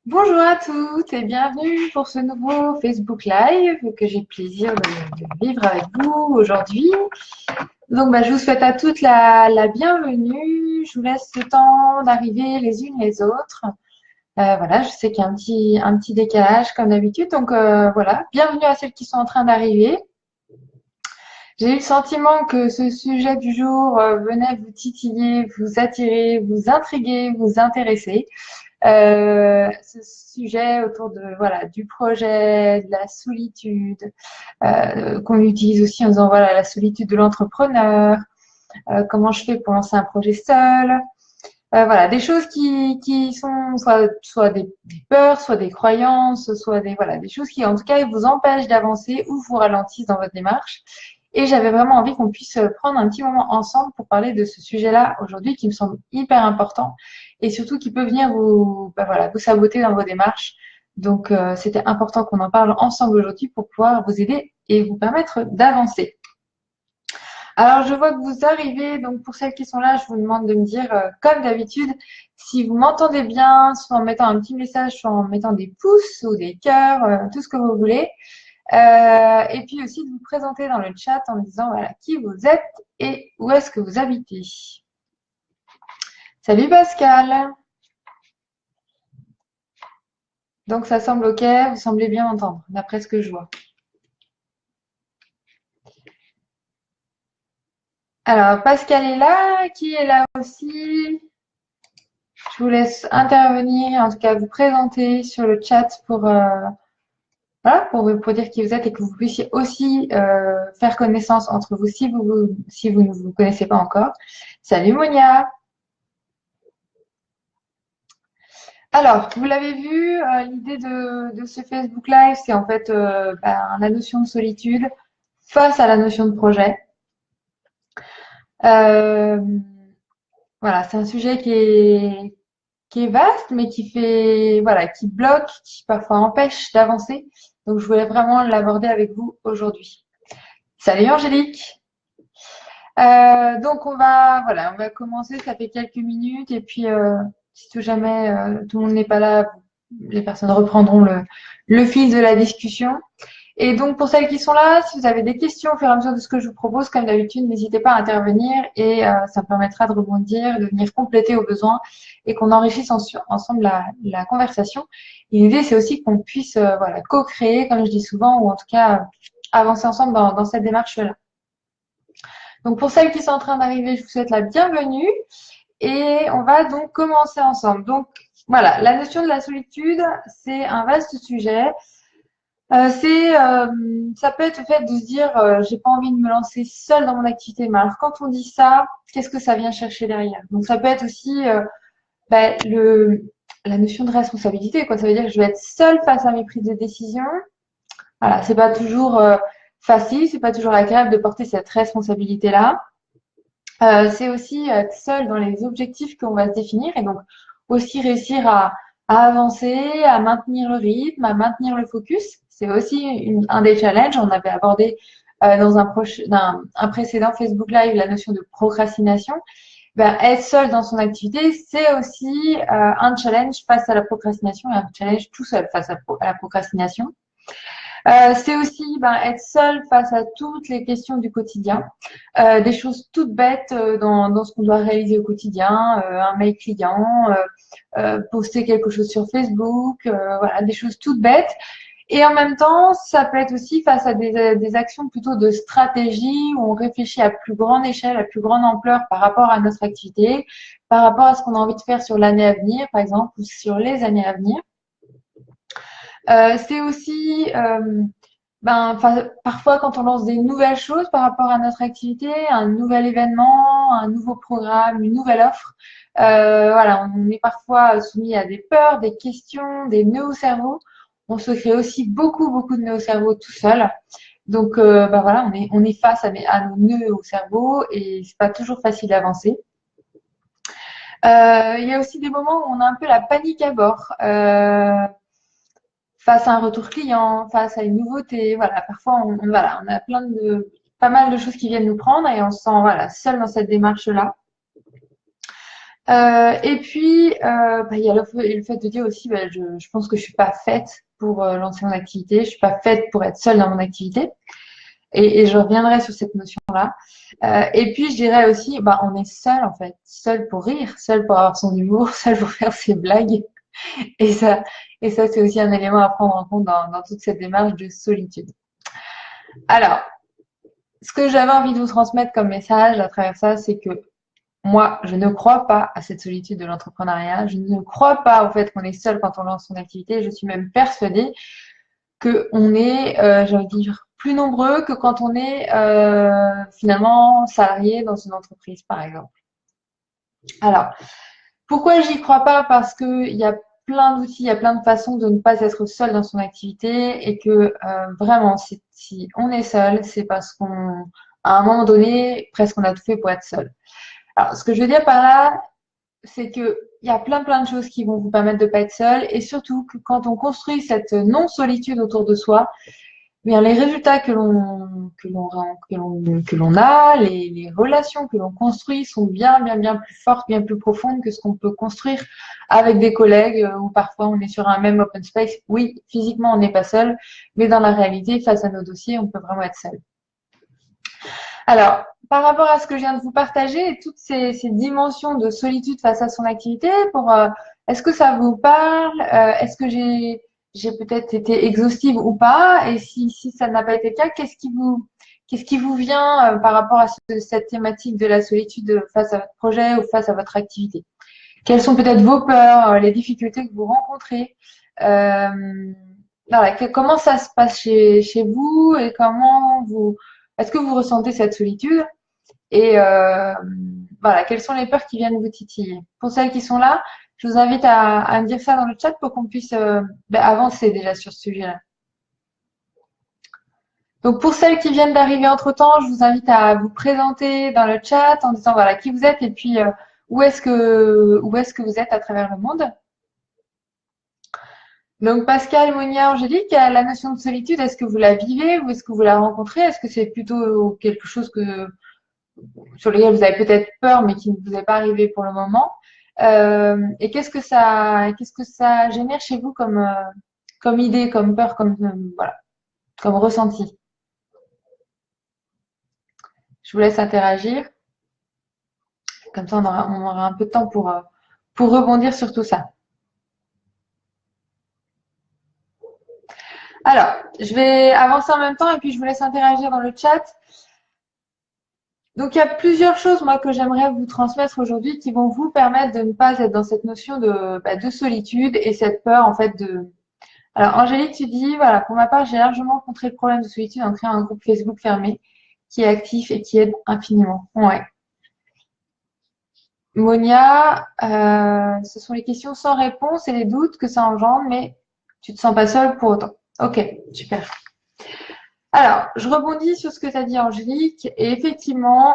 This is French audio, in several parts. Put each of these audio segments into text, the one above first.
Bonjour à toutes et bienvenue pour ce nouveau Facebook Live que j'ai plaisir de vivre avec vous aujourd'hui. Donc, je vous souhaite à toutes la bienvenue. Je vous laisse le temps d'arriver les unes les autres. Voilà, je sais qu'il y a un petit décalage comme d'habitude. Donc, voilà, bienvenue à celles qui sont en train d'arriver. J'ai eu le sentiment que ce sujet du jour venait vous titiller, vous attirer, vous intriguer, vous intéresser. Ce sujet autour de voilà du projet, de la solitude, qu'on utilise aussi en disant voilà la solitude de l'entrepreneur, comment je fais pour lancer un projet seul, voilà des choses qui sont soit des peurs, soit des croyances, soit des voilà des choses qui en tout cas vous empêchent d'avancer ou vous ralentissent dans votre démarche. Et j'avais vraiment envie qu'on puisse prendre un petit moment ensemble pour parler de ce sujet-là aujourd'hui qui me semble hyper important et surtout qui peut venir vous saboter dans vos démarches. Donc, c'était important qu'on en parle ensemble aujourd'hui pour pouvoir vous aider et vous permettre d'avancer. Alors, je vois que vous arrivez. Donc, pour celles qui sont là, je vous demande de me dire, comme d'habitude, si vous m'entendez bien, soit en mettant un petit message, soit en mettant des pouces ou des cœurs, tout ce que vous voulez. Et puis aussi de vous présenter dans le chat en me disant voilà qui vous êtes et où est-ce que vous habitez. Salut Pascal. Donc ça semble ok, vous semblez bien m'entendre, d'après ce que je vois. Alors Pascal est là, qui est là aussi. Je vous laisse intervenir, en tout cas vous présenter sur le chat voilà, pour dire qui vous êtes et que vous puissiez aussi faire connaissance entre vous si vous ne vous connaissez pas encore. Salut Monia. Alors, vous l'avez vu, l'idée de ce Facebook Live, c'est en fait la notion de solitude face à la notion de projet. Euh, voilà, c'est un sujet qui est vaste, mais qui bloque, qui parfois empêche d'avancer. Donc, je voulais vraiment l'aborder avec vous aujourd'hui. Salut Angélique. Donc, on va commencer. Ça fait quelques minutes et puis, si tout jamais tout le monde n'est pas là, les personnes reprendront le fil de la discussion. Et donc, pour celles qui sont là, si vous avez des questions au fur et à mesure de ce que je vous propose, comme d'habitude, n'hésitez pas à intervenir et ça me permettra de rebondir, de venir compléter au besoin et qu'on enrichisse ensemble la conversation. Et l'idée, c'est aussi qu'on puisse co-créer, comme je dis souvent, ou en tout cas avancer ensemble dans cette démarche-là. Donc, pour celles qui sont en train d'arriver, je vous souhaite la bienvenue et on va donc commencer ensemble. Donc, voilà, la notion de la solitude, c'est un vaste sujet. Ça peut être le fait de se dire, j'ai pas envie de me lancer seule dans mon activité. Mais alors, quand on dit ça, qu'est-ce que ça vient chercher derrière? Donc, ça peut être aussi bah, la notion de responsabilité, quoi. Ça veut dire que je vais être seule face à mes prises de décision. Voilà, c'est pas toujours facile, c'est pas toujours agréable de porter cette responsabilité-là. C'est aussi être seul dans les objectifs qu'on va se définir et donc aussi réussir à avancer, à maintenir le rythme, à maintenir le focus. C'est aussi un des challenges. On avait abordé dans un précédent Facebook Live la notion de procrastination. Ben, être seul dans son activité, c'est aussi un challenge face à la procrastination et un challenge tout seul face à la procrastination. C'est aussi être seul face à toutes les questions du quotidien, des choses toutes bêtes dans ce qu'on doit réaliser au quotidien, un mail client, poster quelque chose sur Facebook, voilà, des choses toutes bêtes. Et en même temps, ça peut être aussi face à des actions plutôt de stratégie où on réfléchit à plus grande échelle, à plus grande ampleur par rapport à notre activité, par rapport à ce qu'on a envie de faire sur l'année à venir, par exemple, ou sur les années à venir. C'est aussi parfois quand on lance des nouvelles choses par rapport à notre activité, un nouvel événement, un nouveau programme, une nouvelle offre. Voilà, on est parfois soumis à des peurs, des questions, des nœuds au cerveau. On se crée aussi beaucoup de nœuds au cerveau tout seul. Donc voilà, on est face à nos nœuds au cerveau et c'est pas toujours facile d'avancer. Il y a aussi des moments où on a un peu la panique à bord. Face à un retour client, face à une nouveauté. Voilà, parfois, on a pas mal de choses qui viennent nous prendre et on se sent seul dans cette démarche-là. Et puis, il y a le fait de dire aussi, je pense que je suis pas faite pour lancer mon activité, je suis pas faite pour être seule dans mon activité. Et je reviendrai sur cette notion-là. Et puis, je dirais aussi, on est seul en fait, seul pour rire, seul pour avoir son humour, seul pour faire ses blagues. Et ça, et ça, c'est aussi un élément à prendre en compte dans toute cette démarche de solitude. Alors, ce que j'avais envie de vous transmettre comme message à travers ça, c'est que moi, je ne crois pas à cette solitude de l'entrepreneuriat. Je ne crois pas au fait qu'on est seul quand on lance son activité. Je suis même persuadée qu'on est, j'ai envie de dire, plus nombreux que quand on est finalement salarié dans une entreprise, par exemple. Alors, pourquoi j'y crois pas? Parce qu'il y a plein d'outils, il y a plein de façons de ne pas être seul dans son activité et que vraiment, si on est seul, c'est parce qu'à un moment donné, presque on a tout fait pour être seul. Alors, ce que je veux dire par là, c'est que il y a plein de choses qui vont vous permettre de ne pas être seul et surtout que quand on construit cette non-solitude autour de soi, bien les résultats que l'on a, les relations que l'on construit sont bien plus fortes, bien plus profondes que ce qu'on peut construire avec des collègues où parfois on est sur un même open space. Oui, physiquement on n'est pas seul, mais dans la réalité, face à nos dossiers, on peut vraiment être seul. Alors, par rapport à ce que je viens de vous partager, toutes ces dimensions de solitude face à son activité, est-ce que ça vous parle? Est-ce que j'ai peut-être été exhaustive ou pas? Et si ça n'a pas été le cas, qu'est-ce qui vous vient par rapport à cette thématique de la solitude face à votre projet ou face à votre activité? Quelles sont peut-être vos peurs, les difficultés que vous rencontrez? Voilà, comment ça se passe chez vous et est-ce que vous ressentez cette solitude? Et voilà, quelles sont les peurs qui viennent vous titiller? Pour celles qui sont là, je vous invite à me dire ça dans le chat pour qu'on puisse avancer déjà sur ce sujet-là. Donc pour celles qui viennent d'arriver entre-temps, je vous invite à vous présenter dans le chat en disant voilà qui vous êtes et puis où est-ce que vous êtes à travers le monde. Donc Pascal, Monia, Angélique, la notion de solitude, est-ce que vous la vivez ou est-ce que vous la rencontrez? Est-ce que c'est plutôt quelque chose sur lequel vous avez peut-être peur mais qui ne vous est pas arrivé pour le moment? Et qu'est-ce que ça génère chez vous comme idée, comme peur, voilà, comme ressenti? Je vous laisse interagir. Comme ça, on aura un peu de temps pour rebondir sur tout ça. Alors, je vais avancer en même temps et puis je vous laisse interagir dans le chat. Donc, il y a plusieurs choses, moi, que j'aimerais vous transmettre aujourd'hui qui vont vous permettre de ne pas être dans cette notion de solitude et cette peur, en fait, de... Alors, Angélique, tu dis, voilà, pour ma part, j'ai largement rencontré le problème de solitude en créant un groupe Facebook fermé qui est actif et qui aide infiniment. Ouais. Monia, ce sont les questions sans réponse et les doutes que ça engendre, mais tu te sens pas seule pour autant. Ok, super. Alors, je rebondis sur ce que tu as dit, Angélique. Et effectivement,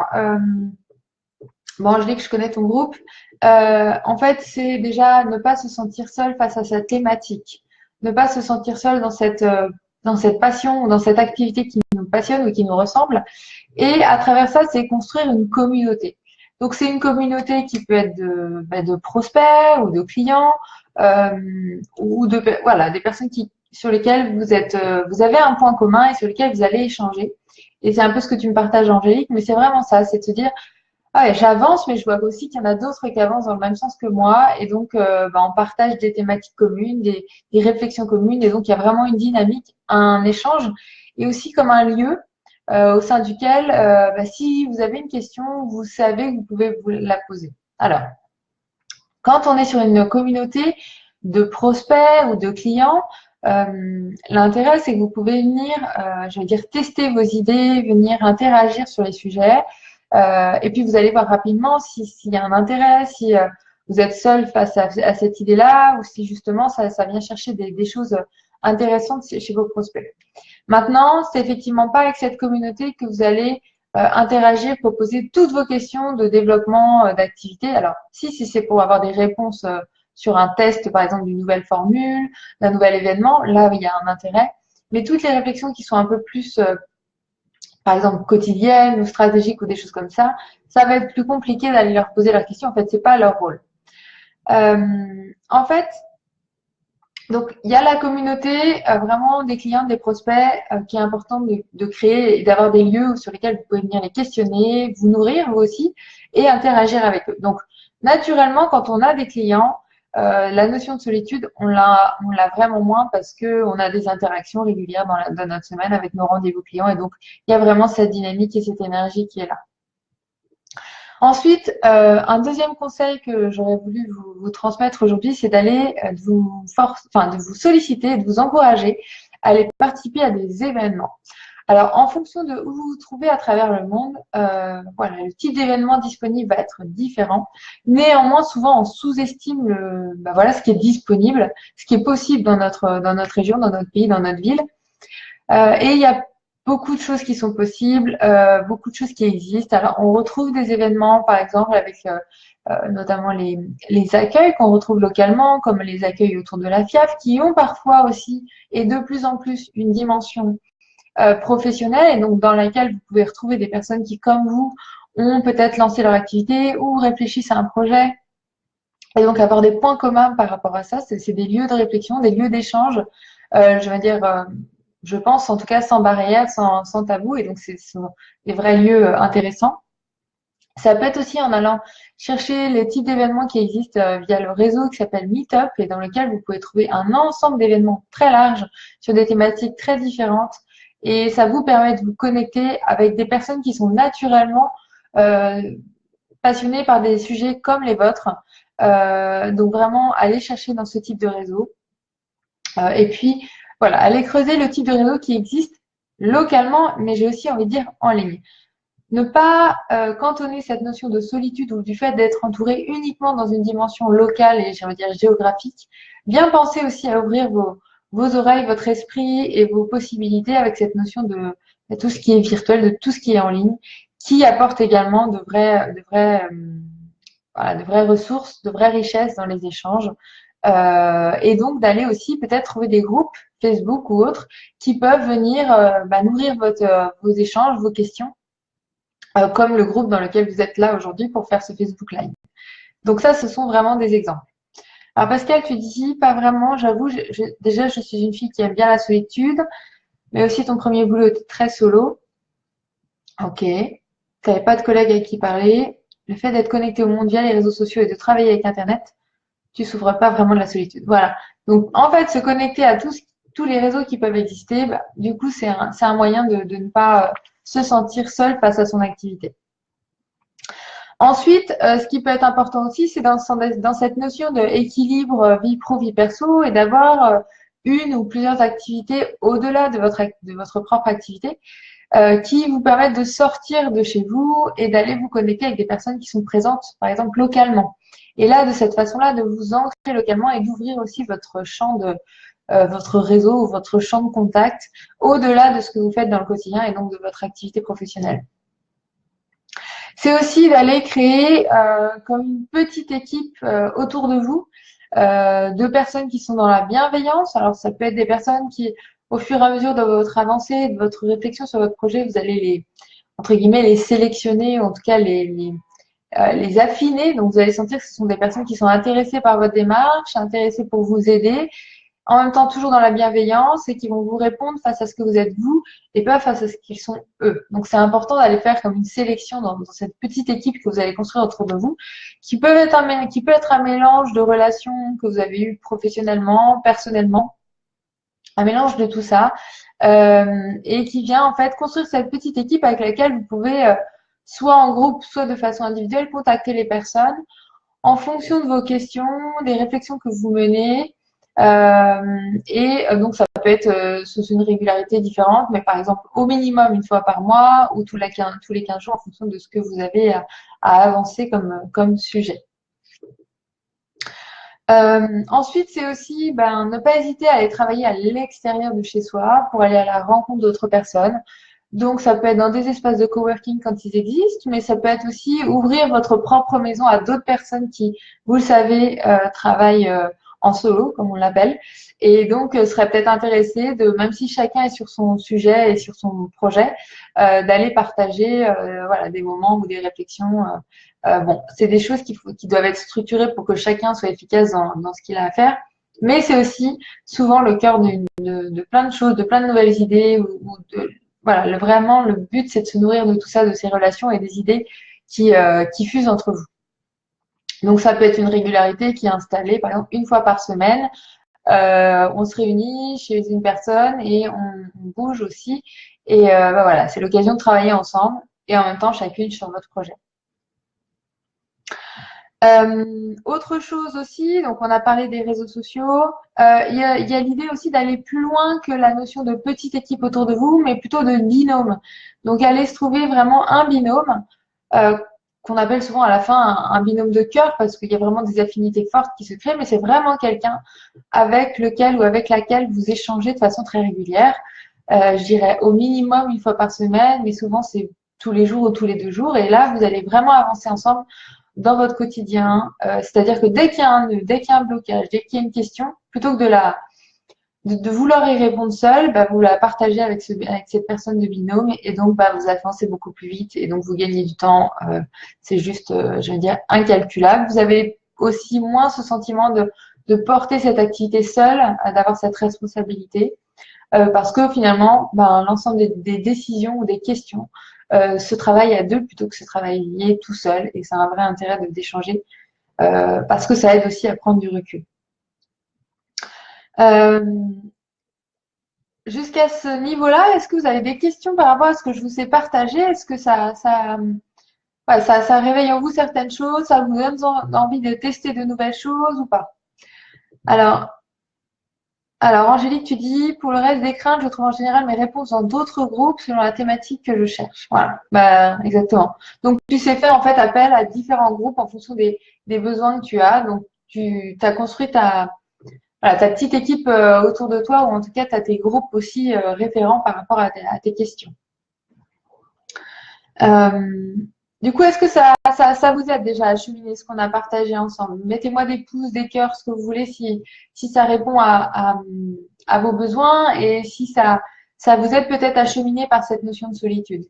Angélique, je connais ton groupe. En fait, c'est déjà ne pas se sentir seul face à cette thématique. Ne pas se sentir seul dans cette passion ou dans cette activité qui nous passionne ou qui nous ressemble. Et à travers ça, c'est construire une communauté. Donc, c'est une communauté qui peut être de prospects ou de clients ou voilà, des personnes sur lesquelles vous avez un point commun et sur lesquelles vous allez échanger. Et c'est un peu ce que tu me partages, Angélique, mais c'est vraiment ça, c'est de se dire, ah ouais, j'avance, mais je vois aussi qu'il y en a d'autres qui avancent dans le même sens que moi. Et donc, on partage des thématiques communes, des réflexions communes. Et donc, il y a vraiment une dynamique, un échange et aussi comme un lieu au sein duquel, si vous avez une question, vous savez que vous pouvez vous la poser. Alors, quand on est sur une communauté de prospects ou de clients, l'intérêt, c'est que vous pouvez venir, tester vos idées, venir interagir sur les sujets. Et puis, vous allez voir rapidement s'il y a un intérêt, si vous êtes seul face à cette idée-là ou si justement ça vient chercher des choses intéressantes chez vos prospects. Maintenant, c'est effectivement pas avec cette communauté que vous allez interagir, proposer toutes vos questions de développement d'activité. Alors, si c'est pour avoir des réponses sur un test, par exemple, d'une nouvelle formule, d'un nouvel événement, là, il y a un intérêt. Mais toutes les réflexions qui sont un peu plus par exemple quotidiennes ou stratégiques ou des choses comme ça va être plus compliqué d'aller leur poser leurs questions. En fait, c'est pas leur rôle. En fait, donc il y a la communauté vraiment des clients, des prospects qui est important de créer et d'avoir des lieux sur lesquels vous pouvez venir les questionner, vous nourrir vous aussi et interagir avec eux. Donc naturellement, quand on a des clients, la notion de solitude, on l'a vraiment moins parce que on a des interactions régulières dans notre semaine avec nos rendez-vous clients et donc il y a vraiment cette dynamique et cette énergie qui est là. Ensuite, un deuxième conseil que j'aurais voulu vous transmettre aujourd'hui, c'est d'aller de vous solliciter, de vous encourager à aller participer à des événements. Alors, en fonction de où vous vous trouvez à travers le monde, voilà, le type d'événement disponible va être différent. Néanmoins, souvent, on sous-estime voilà, ce qui est disponible, ce qui est possible dans notre région, dans notre pays, dans notre ville. Et il y a beaucoup de choses qui sont possibles, beaucoup de choses qui existent. Alors, on retrouve des événements, par exemple, avec notamment les accueils qu'on retrouve localement, comme les accueils autour de la FIAF, qui ont parfois aussi, et de plus en plus, une dimension professionnelle, et donc dans laquelle vous pouvez retrouver des personnes qui, comme vous, ont peut-être lancé leur activité ou réfléchissent à un projet. Et donc, avoir des points communs par rapport à ça, c'est des lieux de réflexion, des lieux d'échange, je veux dire, je pense en tout cas sans barrière, sans tabou, et donc ce sont des vrais lieux intéressants. Ça peut être aussi en allant chercher les types d'événements qui existent via le réseau qui s'appelle Meetup et dans lequel vous pouvez trouver un ensemble d'événements très larges sur des thématiques très différentes. Et ça vous permet de vous connecter avec des personnes qui sont naturellement passionnées par des sujets comme les vôtres. Donc vraiment, aller chercher dans ce type de réseau. Et puis, voilà, aller creuser le type de réseau qui existe localement, mais j'ai aussi envie de dire en ligne. Ne pas cantonner cette notion de solitude ou du fait d'être entouré uniquement dans une dimension locale et j'ai envie de dire géographique. Bien penser aussi à ouvrir vos oreilles, votre esprit et vos possibilités avec cette notion de tout ce qui est virtuel, de tout ce qui est en ligne, qui apporte également voilà, de vraies ressources, de vraies richesses dans les échanges. Et donc d'aller aussi peut-être trouver des groupes Facebook ou autres qui peuvent venir nourrir vos échanges, vos questions, comme le groupe dans lequel vous êtes là aujourd'hui pour faire ce Facebook Live. Donc ça, ce sont vraiment des exemples. Alors Pascal, tu dis pas vraiment, j'avoue, déjà je suis une fille qui aime bien la solitude, mais aussi ton premier boulot était très solo. Ok. Tu n'avais pas de collègues avec qui parler. Le fait d'être connecté au monde via les réseaux sociaux et de travailler avec Internet, tu souffres pas vraiment de la solitude. Voilà. Donc, en fait, se connecter à tous les réseaux qui peuvent exister, du coup, c'est un moyen de ne pas se sentir seul face à son activité. Ensuite, ce qui peut être important aussi, c'est dans cette notion d'équilibre vie pro, vie perso et d'avoir une ou plusieurs activités au-delà de votre propre activité qui vous permettent de sortir de chez vous et d'aller vous connecter avec des personnes qui sont présentes, par exemple, localement. Et là, de cette façon-là, de vous ancrer localement et d'ouvrir aussi votre champ votre réseau ou votre champ de contact au-delà de ce que vous faites dans le quotidien et donc de votre activité professionnelle. C'est aussi d'aller créer comme une petite équipe autour de vous, de personnes qui sont dans la bienveillance. Alors, ça peut être des personnes qui, au fur et à mesure de votre avancée, de votre réflexion sur votre projet, vous allez entre guillemets, les sélectionner, ou en tout cas les affiner. Donc, vous allez sentir que ce sont des personnes qui sont intéressées par votre démarche, intéressées pour vous aider, en même temps toujours dans la bienveillance et qui vont vous répondre face à ce que vous êtes vous et pas face à ce qu'ils sont eux. Donc, c'est important d'aller faire comme une sélection dans cette petite équipe que vous allez construire autour de vous, qui peut être un mélange de relations que vous avez eues professionnellement, personnellement, un mélange de tout ça, et qui vient en fait construire cette petite équipe avec laquelle vous pouvez soit en groupe, soit de façon individuelle, contacter les personnes en fonction de vos questions, des réflexions que vous menez. Donc, ça peut être sous une régularité différente, mais par exemple, au minimum une fois par mois ou tous les 15 jours en fonction de ce que vous avez à avancer comme sujet. Ensuite, c'est aussi ne pas hésiter à aller travailler à l'extérieur de chez soi pour aller à la rencontre d'autres personnes. Donc, ça peut être dans des espaces de coworking quand ils existent, mais ça peut être aussi ouvrir votre propre maison à d'autres personnes qui, vous le savez, travaillent en solo, comme on l'appelle, et donc serait peut-être intéressé de, même si chacun est sur son sujet et sur son projet, d'aller partager voilà, des moments ou des réflexions. Bon, c'est des choses qui doivent être structurées pour que chacun soit efficace dans ce qu'il a à faire, mais c'est aussi souvent le cœur de plein de choses, de plein de nouvelles idées, ou de, voilà, vraiment le but c'est de se nourrir de tout ça, de ces relations et des idées qui fusent entre vous. Donc ça peut être une régularité qui est installée, par exemple, une fois par semaine. On se réunit chez une personne et on bouge aussi. Et bah voilà, c'est l'occasion de travailler ensemble et en même temps chacune sur votre projet. Autre chose aussi, donc on a parlé des réseaux sociaux. Il y a l'idée aussi d'aller plus loin que la notion de petite équipe autour de vous, mais plutôt de binôme. Donc aller se trouver vraiment un binôme euh, qu'on appelle souvent à la fin un binôme de cœur parce qu'il y a vraiment des affinités fortes qui se créent, mais c'est vraiment quelqu'un avec lequel ou avec laquelle vous échangez de façon très régulière. Je dirais au minimum une fois par semaine, mais souvent c'est tous les jours ou tous les 2 jours. Et là, vous allez vraiment avancer ensemble dans votre quotidien. C'est-à-dire que dès qu'il y a un nœud, dès qu'il y a un blocage, dès qu'il y a une question, plutôt que de vouloir y répondre seul, bah, vous la partagez avec cette personne de binôme et donc bah, vous avancez beaucoup plus vite et donc vous gagnez du temps. C'est juste, je veux dire, incalculable. Vous avez aussi moins ce sentiment de porter cette activité seule, d'avoir cette responsabilité. Parce que finalement, ben, l'ensemble des décisions ou des questions se travaillent à deux plutôt que se travailler tout seul. Et c'est un vrai intérêt d'échanger parce que ça aide aussi à prendre du recul. Euh, Jusqu'à ce niveau-là, est-ce que vous avez des questions par rapport à ce que je vous ai partagé? Est-ce que ouais, ça réveille en vous certaines choses? Ça vous donne envie de tester de nouvelles choses ou pas? Alors, Alors, Angélique, tu dis, pour le reste des craintes, je trouve en général mes réponses dans d'autres groupes selon la thématique que je cherche. Voilà, bah, exactement. Donc, tu sais faire en fait appel à différents groupes en fonction des besoins que tu as. Donc, tu as construit voilà, ta petite équipe autour de toi, ou en tout cas, tu as tes groupes aussi référents par rapport à tes questions. Euh, du coup, est-ce que ça vous aide déjà à cheminer ce qu'on a partagé ensemble? Mettez-moi des pouces, des cœurs, ce que vous voulez, si ça répond à vos besoins et si ça vous aide peut-être à cheminer par cette notion de solitude,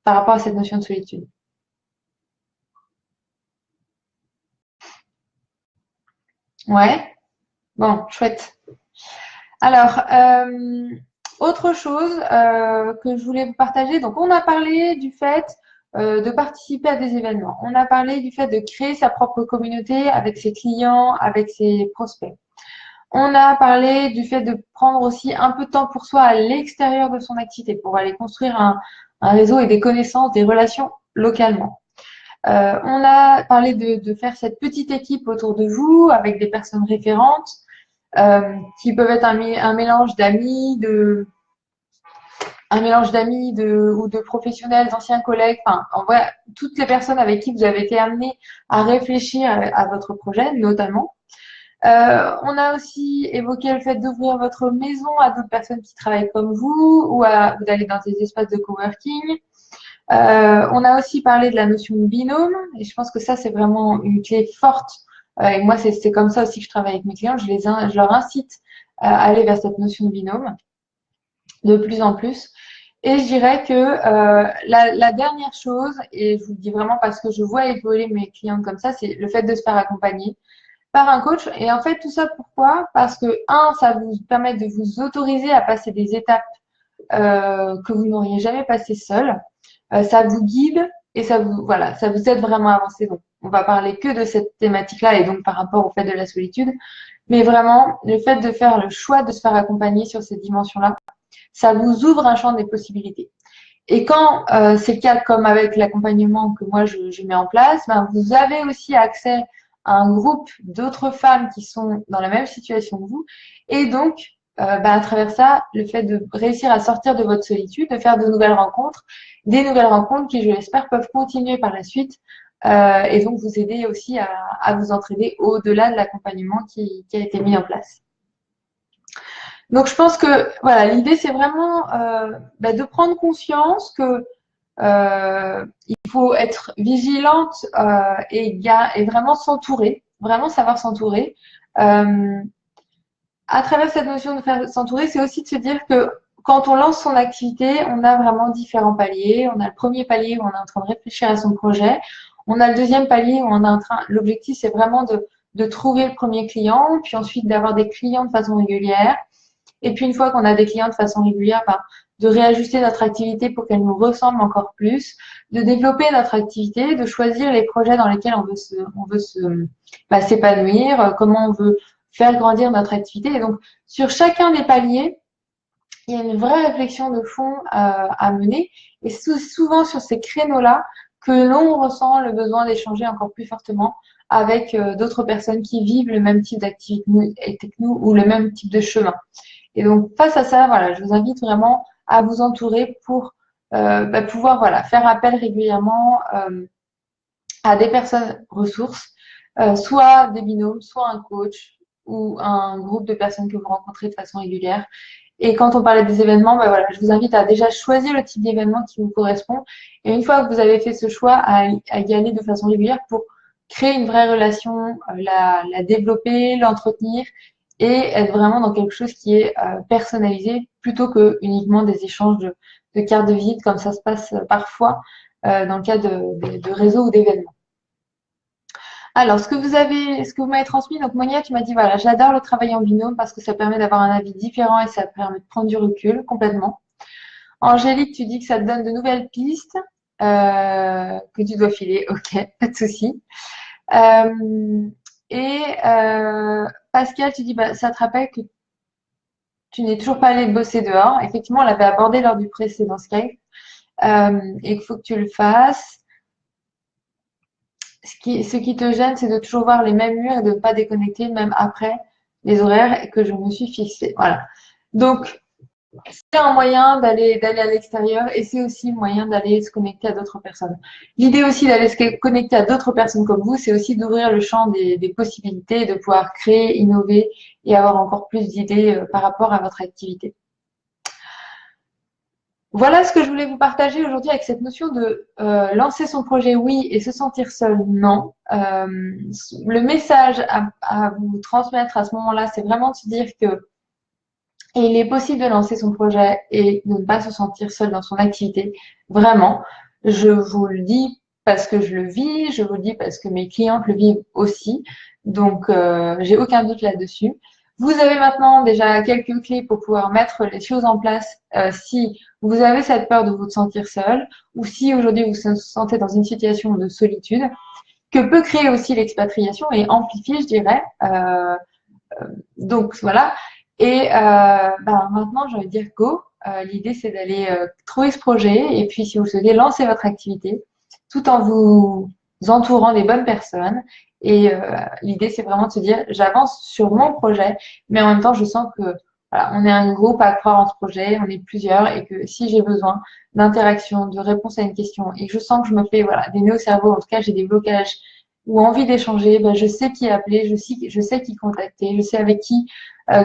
par rapport à cette notion de solitude. Ouais, bon, chouette. Alors, autre chose que je voulais vous partager, donc on a parlé du fait de participer à des événements. On a parlé du fait de créer sa propre communauté avec ses clients, avec ses prospects. On a parlé du fait de prendre aussi un peu de temps pour soi à l'extérieur de son activité pour aller construire un réseau et des connaissances, des relations localement. On a parlé de faire cette petite équipe autour de vous avec des personnes référentes qui peuvent être un mélange d'amis, ou de professionnels, d'anciens collègues, enfin, en vrai, toutes les personnes avec qui vous avez été amenés à réfléchir à votre projet, notamment. On a aussi évoqué le fait d'ouvrir votre maison à d'autres personnes qui travaillent comme vous ou d'aller dans des espaces de coworking. On a aussi parlé de la notion de binôme et je pense que ça, c'est vraiment une clé forte. Et moi, c'est comme ça aussi que je travaille avec mes clients. Je leur incite à aller vers cette notion de binôme de plus en plus. Et je dirais que la dernière chose, et je vous le dis vraiment parce que je vois évoluer mes clients comme ça, c'est le fait de se faire accompagner par un coach. Et en fait, tout ça, pourquoi? Parce que, ça vous permet de vous autoriser à passer des étapes que vous n'auriez jamais passées seul. Ça vous guide et voilà, ça vous aide vraiment à avancer. Donc, on va parler que de cette thématique-là et donc par rapport au fait de la solitude. Mais vraiment, le fait de faire le choix de se faire accompagner sur cette dimension-là, ça vous ouvre un champ des possibilités. Et quand c'est le cas comme avec l'accompagnement que moi je mets en place, ben, vous avez aussi accès à un groupe d'autres femmes qui sont dans la même situation que vous. Et donc, ben, à travers ça, le fait de réussir à sortir de votre solitude, de faire de nouvelles rencontres, des nouvelles rencontres qui, je l'espère, peuvent continuer par la suite et donc vous aider aussi à vous entraider au-delà de l'accompagnement qui a été mis en place. Donc, je pense que voilà, l'idée, c'est vraiment bah, de prendre conscience que il faut être vigilante et vraiment s'entourer, vraiment savoir s'entourer À travers cette notion de faire s'entourer, c'est aussi de se dire que quand on lance son activité, on a vraiment différents paliers. On a le premier palier où on est en train de réfléchir à son projet. On a le deuxième palier où on est en train, l'objectif, c'est vraiment de trouver le premier client, puis ensuite d'avoir des clients de façon régulière. Et puis une fois qu'on a des clients de façon régulière, de réajuster notre activité pour qu'elle nous ressemble encore plus, de développer notre activité, de choisir les projets dans lesquels on veut s'épanouir, comment on veut faire grandir notre activité. Et donc, sur chacun des paliers, il y a une vraie réflexion de fond à mener. Et c'est souvent sur ces créneaux-là que l'on ressent le besoin d'échanger encore plus fortement avec d'autres personnes qui vivent le même type d'activité que nous ou le même type de chemin. Et donc, face à ça, voilà, je vous invite vraiment à vous entourer pour pouvoir faire appel régulièrement à des personnes ressources, soit des binômes, soit un coach ou un groupe de personnes que vous rencontrez de façon régulière. Et quand on parlait des événements, je vous invite à déjà choisir le type d'événement qui vous correspond. Et une fois que vous avez fait ce choix, à y aller de façon régulière pour créer une vraie relation, la développer, l'entretenir et être vraiment dans quelque chose qui est personnalisé plutôt que uniquement des échanges de cartes de visite comme ça se passe parfois dans le cas de réseaux ou d'événements. Alors, ce que vous m'avez transmis, donc Monia, tu m'as dit, voilà, j'adore le travail en binôme parce que ça permet d'avoir un avis différent et ça permet de prendre du recul complètement. Angélique, tu dis que ça te donne de nouvelles pistes que tu dois filer. Ok, pas de souci. Pascal, tu dis, ça te rappelle que tu n'es toujours pas allé bosser dehors. Effectivement, on l'avait abordé lors du précédent Skype et qu'il faut que tu le fasses. Ce qui te gêne, c'est de toujours voir les mêmes murs et de ne pas déconnecter même après les horaires que je me suis fixés. Voilà. Donc, c'est un moyen d'aller à l'extérieur et c'est aussi un moyen d'aller se connecter à d'autres personnes. L'idée aussi d'aller se connecter à d'autres personnes comme vous, c'est aussi d'ouvrir le champ des possibilités, de pouvoir créer, innover et avoir encore plus d'idées par rapport à votre activité. Voilà ce que je voulais vous partager aujourd'hui avec cette notion de lancer son projet, oui, et se sentir seul, non. Le message à vous transmettre à ce moment-là, c'est vraiment de se dire que il est possible de lancer son projet et de ne pas se sentir seul dans son activité. Vraiment, je vous le dis parce que je le vis, je vous le dis parce que mes clientes le vivent aussi. Donc, j'ai aucun doute là-dessus. Vous avez maintenant déjà quelques clés pour pouvoir mettre les choses en place si vous avez cette peur de vous sentir seul ou si aujourd'hui vous vous sentez dans une situation de solitude que peut créer aussi l'expatriation et amplifier, je dirais. Donc voilà. Et maintenant, j'ai envie de dire go. L'idée, c'est d'aller trouver ce projet et puis si vous souhaitez lancer votre activité tout en vous entourant des bonnes personnes. Et l'idée, c'est vraiment de se dire, j'avance sur mon projet, mais en même temps, je sens que voilà, on est un groupe à croire en ce projet, on est plusieurs et que si j'ai besoin d'interaction, de réponse à une question et que je sens que je me fais des nœuds au cerveau, en tout cas, j'ai des blocages ou envie d'échanger, je sais qui appeler, je sais qui contacter, je sais avec qui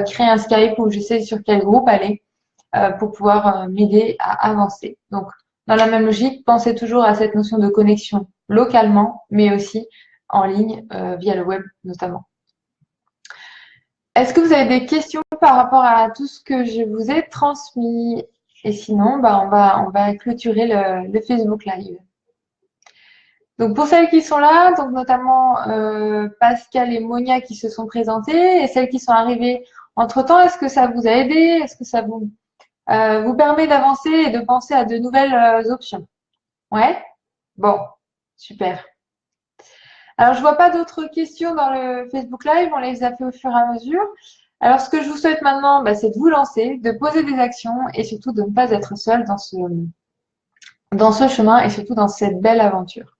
créer un Skype ou je sais sur quel groupe aller pour pouvoir m'aider à avancer. Donc, dans la même logique, pensez toujours à cette notion de connexion localement, mais aussi en ligne via le web notamment. Est-ce que vous avez des questions par rapport à tout ce que je vous ai transmis? Et sinon, on va clôturer le Facebook Live. Donc pour celles qui sont là, donc notamment Pascal et Monia qui se sont présentées et celles qui sont arrivées entre-temps, est-ce que ça vous a aidé? Est-ce que ça vous permet d'avancer et de penser à de nouvelles options? Ouais? Bon, super. Alors je vois pas d'autres questions dans le Facebook Live, on les a fait au fur et à mesure. Alors ce que je vous souhaite maintenant, c'est de vous lancer, de poser des actions et surtout de ne pas être seul dans ce chemin et surtout dans cette belle aventure.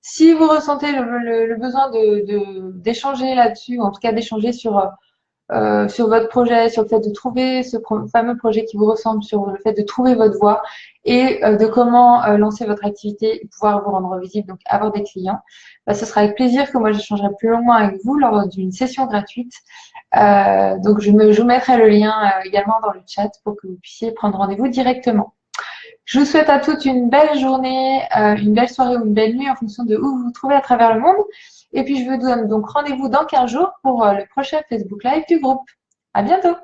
Si vous ressentez le besoin d'échanger là-dessus, en tout cas d'échanger sur votre projet, sur le fait de trouver ce fameux projet qui vous ressemble, sur le fait de trouver votre voie et de comment lancer votre activité et pouvoir vous rendre visible, donc avoir des clients, ce sera avec plaisir que moi j'échangerai plus longuement avec vous lors d'une session gratuite. Donc je vous mettrai le lien également dans le chat pour que vous puissiez prendre rendez-vous directement. Je vous souhaite à toutes une belle journée, une belle soirée ou une belle nuit en fonction de où vous vous trouvez à travers le monde. Et puis, je vous donne donc rendez-vous dans 15 jours pour le prochain Facebook Live du groupe. À bientôt!